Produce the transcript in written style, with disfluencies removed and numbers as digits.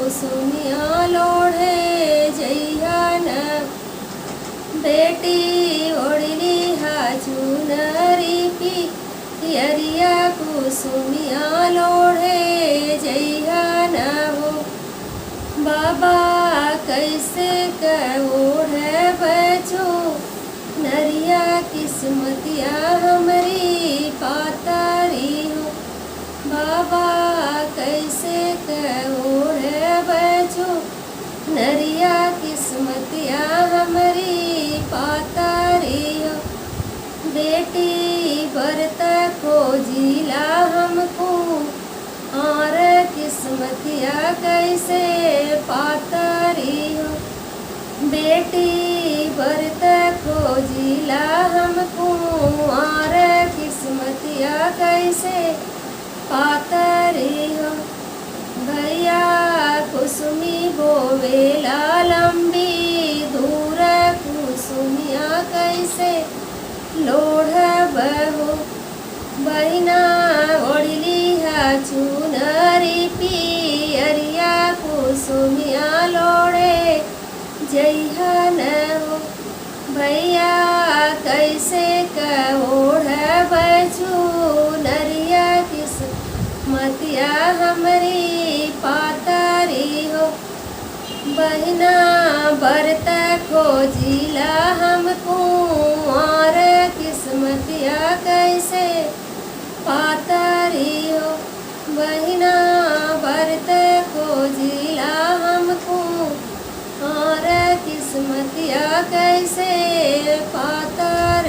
कुसुमिया लोढ़े जइहा न बेटी ओढ़ली हा चुनरी पियरिया कुसुमिया लोढ़े जइहा न हो बाबा कैसे ओढ़े बचो नरिया किस्मतिया हमारी पातारी हो बाबा कैसे ओढ़े बचो नरिया किस्मतिया हमारी पातारी हो बेटी बरत खोजिला हमको और किस्मतिया कैसे पातारी हो बेटी बरत खोजिला हमको और किस्मतिया कैसे पातारी हो भैया कुसुमी बोवेला लंबी दूर कुसुमिया कैसे लोढ़ बहो बहिना ओढ़ली हा चुनरी पियरिया कुसुमिया लोढ़े जइहा न हो भैया कैसे ओढ़ बचू नरिया किस्मतिया हमारी पातारी हो बहिना बरत खोजिला हमको और किस्मतिया कैसे पातारी हो बहिना बरत खोजिला हमको और किस्मतिया कैसे पातार